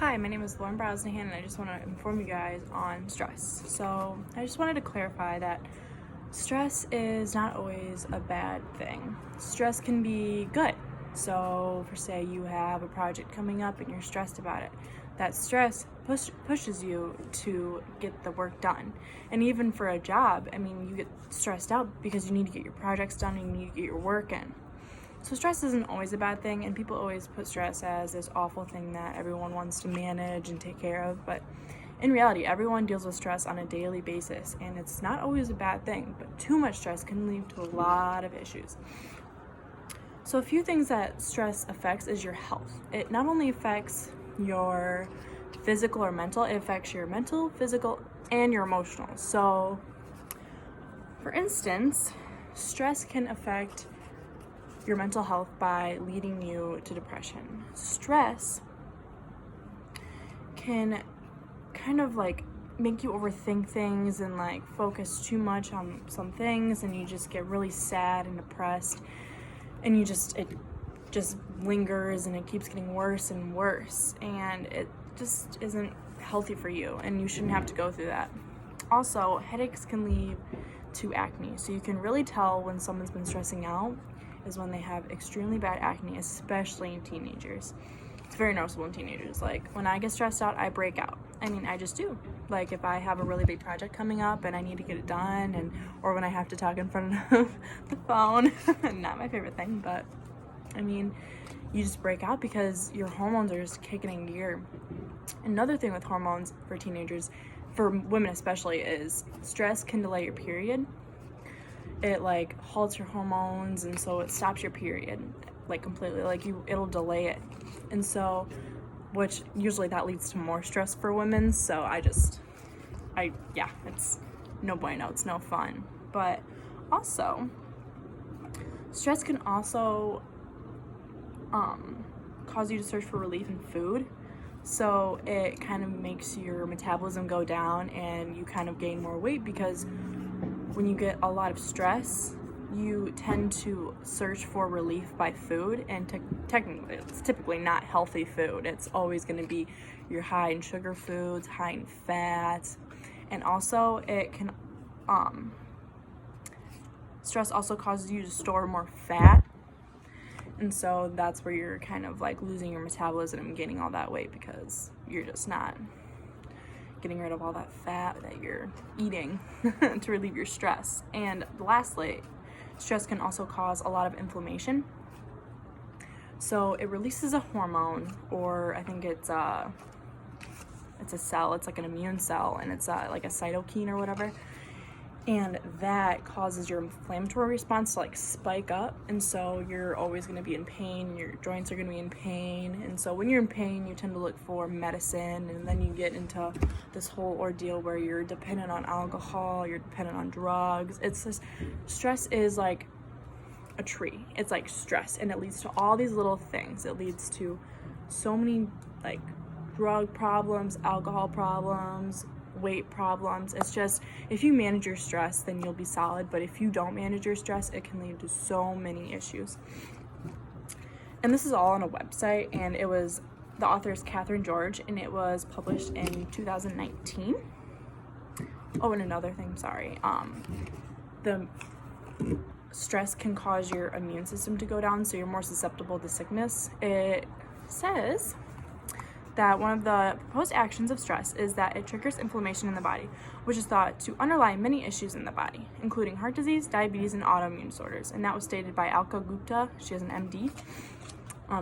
Hi, my name is Lauren Brosnahan, and I just want to inform you guys on stress. So, I just wanted to clarify that stress is not always a bad thing. Stress can be good. So, for say you have a project coming up and you're stressed about it, that stress pushes you to get the work done. And even for a job, you get stressed out because you need to get your projects done and you need to get your work in. So stress isn't always a bad thing, and people always put stress as this awful thing that everyone wants to manage and take care of, but in reality, everyone deals with stress on a daily basis, and it's not always a bad thing, but too much stress can lead to a lot of issues. So a few things that stress affects is your health. It not only affects your physical or mental, it affects your mental, physical, and your emotional. So, for instance, stress can affect your mental health by leading you to depression. Stress can kind of make you overthink things and focus too much on some things, and you just get really sad and depressed, and it just lingers and it keeps getting worse and worse, and it just isn't healthy for you, and you shouldn't have to go through that. Also, headaches can lead to acne, so you can really tell when someone's been stressing out is when they have extremely bad acne, especially in teenagers. It's very noticeable in teenagers. When I get stressed out, I break out. I just do. If I have a really big project coming up and I need to get it done, or when I have to talk in front of the phone, not my favorite thing, but you just break out because your hormones are just kicking in gear. Another thing with hormones for teenagers, for women especially, is stress can delay your period. It halts your hormones, and so it stops your period completely. It'll delay it, and so which usually that leads to more stress for women. So it's no bueno, it's no fun. But also, stress can also cause you to search for relief in food. So it kind of makes your metabolism go down, and you kind of gain more weight because when you get a lot of stress, you tend to search for relief by food, and technically it's typically not healthy food. It's always going to be your high in sugar foods, high in fat, and also it can stress also causes you to store more fat, and so that's where you're kind of losing your metabolism and gaining all that weight because you're just not getting rid of all that fat that you're eating to relieve your stress. And lastly, stress can also cause a lot of inflammation. So it releases a hormone, or I think it's a cell, it's like an immune cell, and it's like a cytokine or whatever. And that causes your inflammatory response to spike up, and so you're always going to be in pain, your joints are going to be in pain, and so when you're in pain you tend to look for medicine, and then you get into this whole ordeal where you're dependent on alcohol, you're dependent on drugs. It's just, stress is like a tree. It's like stress, and it leads to all these little things. It leads to so many drug problems, alcohol problems, weight problems. It's just, if you manage your stress, then you'll be solid, but if you don't manage your stress, it can lead to so many issues. And this is all on a website, and the author is Catherine George, and it was published in 2019. Oh, and another thing, sorry, the stress can cause your immune system to go down, so you're more susceptible to sickness. It says that one of the proposed actions of stress is that it triggers inflammation in the body, which is thought to underlie many issues in the body, including heart disease, diabetes, and autoimmune disorders. And that was stated by Alka Gupta. She has an MD.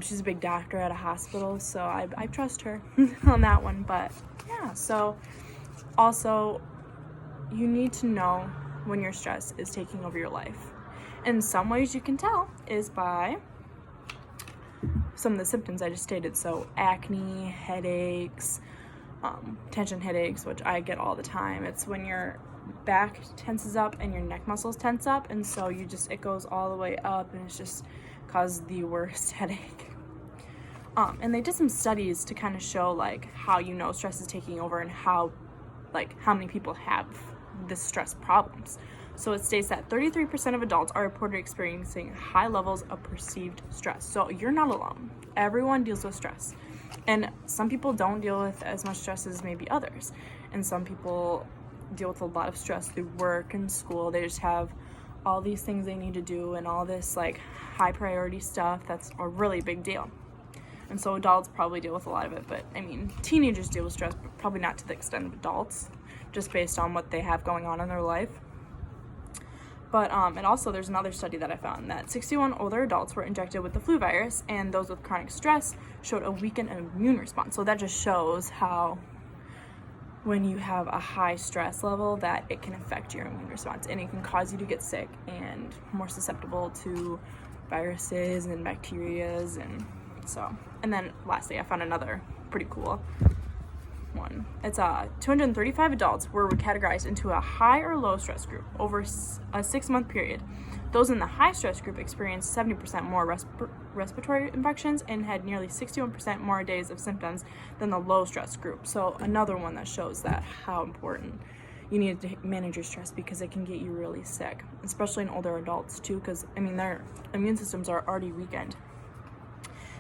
She's a big doctor at a hospital, so I trust her on that one. But yeah, so also you need to know when your stress is taking over your life. And some ways you can tell is by some of the symptoms I just stated. So acne, headaches, tension headaches, which I get all the time. It's when your back tenses up and your neck muscles tense up, and so it goes all the way up, and it's just causes the worst headache. And they did some studies to kind of show how stress is taking over, and how many people have this stress problems. So it states that 33% of adults are reported experiencing high levels of perceived stress. So you're not alone. Everyone deals with stress. And some people don't deal with as much stress as maybe others. And some people deal with a lot of stress through work and school. They just have all these things they need to do and all this like high priority stuff that's a really big deal. And so adults probably deal with a lot of it, but I mean, teenagers deal with stress, but probably not to the extent of adults, just based on what they have going on in their life. But and also there's another study that I found that 61 older adults were injected with the flu virus, and those with chronic stress showed a weakened immune response. So that just shows how when you have a high stress level that it can affect your immune response, and it can cause you to get sick and more susceptible to viruses and bacterias. And then lastly, I found another pretty cool one. It's 235 adults were categorized into a high or low stress group over a 6-month period. Those in the high stress group experienced 70% more respiratory infections and had nearly 61% more days of symptoms than the low stress group. So another one that shows that how important you need to manage your stress, because it can get you really sick, especially in older adults too, because I mean their immune systems are already weakened.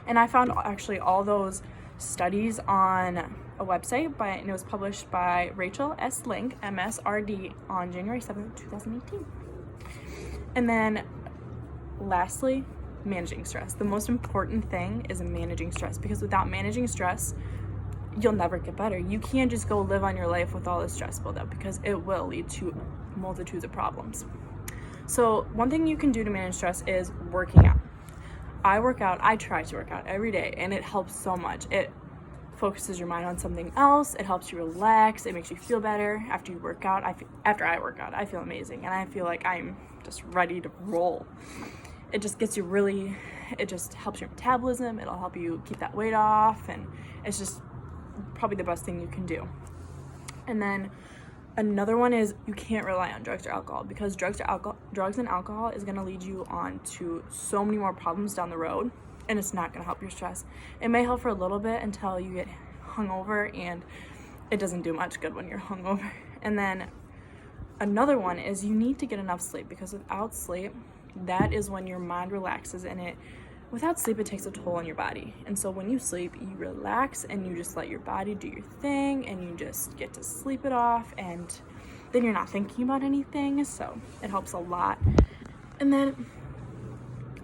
And I found actually all those studies on a website, and it was published by Rachel S. Link, MSRD, on January 7th, 2018. And then lastly, managing stress. The most important thing is managing stress, because without managing stress, you'll never get better. You can't just go live on your life with all this stress built up, because it will lead to multitudes of problems. So one thing you can do to manage stress is working out. I try to work out every day, and it helps so much. It focuses your mind on something else. It helps you relax. It makes you feel better after you work out. After I work out, I feel amazing, and I feel like I'm just ready to roll. It just gets you it just helps your metabolism. It'll help you keep that weight off, and it's just probably the best thing you can do. And then another one is you can't rely on drugs or alcohol, because drugs and alcohol is going to lead you on to so many more problems down the road, and it's not going to help your stress. It may help for a little bit until you get hungover, and it doesn't do much good when you're hungover. And then another one is you need to get enough sleep, because without sleep, that is when your mind relaxes, and without sleep, it takes a toll on your body. And so when you sleep, you relax and you just let your body do your thing, and you just get to sleep it off, and then you're not thinking about anything. So it helps a lot. And then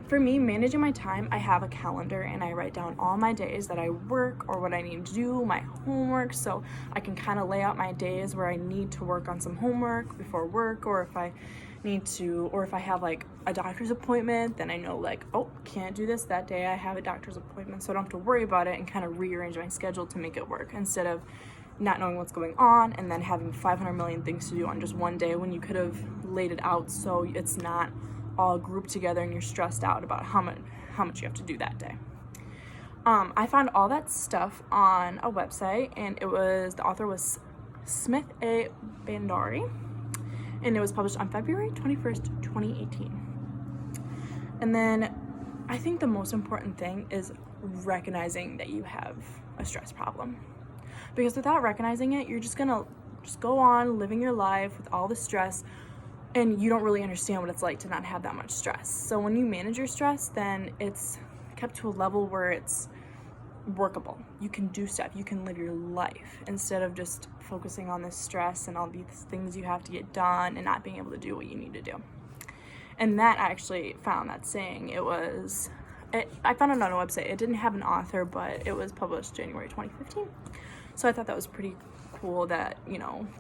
for me, managing my time, I have a calendar, and I write down all my days that I work or what I need to do, my homework, so I can kind of lay out my days where I need to work on some homework before work, or if I have like a doctor's appointment, then I know like, oh, can't do this that day. I have a doctor's appointment, so I don't have to worry about it, and kind of rearrange my schedule to make it work, instead of not knowing what's going on and then having 500 million things to do on just one day, when you could have laid it out so it's not all grouped together and you're stressed out about how much you have to do that day. I found all that stuff on a website, and the author was Smith A. Bandari, and it was published on February 21st, 2018. And then I think the most important thing is recognizing that you have a stress problem, because without recognizing it, you're just gonna go on living your life with all the stress, and you don't really understand what it's like to not have that much stress. So when you manage your stress, then it's kept to a level where it's workable. You can do stuff. You can live your life instead of just focusing on this stress and all these things you have to get done and not being able to do what you need to do. And that I actually found that saying. I found it on a website. It didn't have an author, but it was published January 2015. So I thought that was pretty cool, that,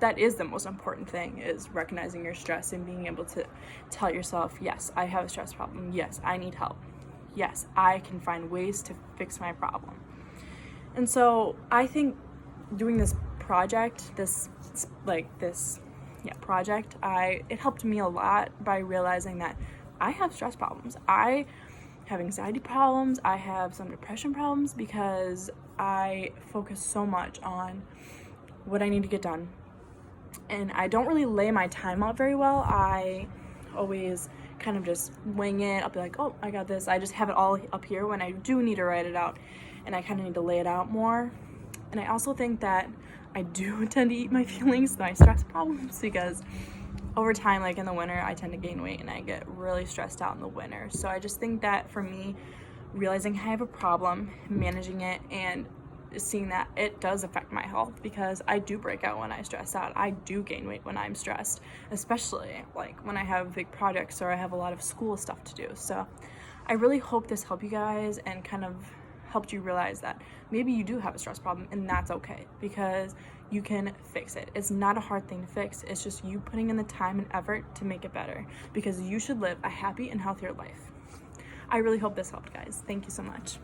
that is the most important thing, is recognizing your stress and being able to tell yourself, yes, I have a stress problem. Yes, I need help. Yes, I can find ways to fix my problem. And so I think doing this project, it helped me a lot by realizing that I have stress problems. I have anxiety problems. I have some depression problems, because I focus so much on what I need to get done. And I don't really lay my time out very well. I always kind of just wing it. I'll be like, oh, I got this. I just have it all up here when I do need to write it out, and I kind of need to lay it out more. And I also think that I do tend to eat my feelings, my stress problems, because over time, like in the winter, I tend to gain weight and I get really stressed out in the winter. So I just think that for me, realizing I have a problem, managing it, and seeing that it does affect my health, because I do break out when I stress out. I do gain weight when I'm stressed, especially like when I have big projects or I have a lot of school stuff to do. So I really hope this helped you guys and kind of helped you realize that maybe you do have a stress problem, and that's okay, because you can fix it. It's not a hard thing to fix. It's just you putting in the time and effort to make it better, because you should live a happy and healthier life. I really hope this helped, guys. Thank you so much.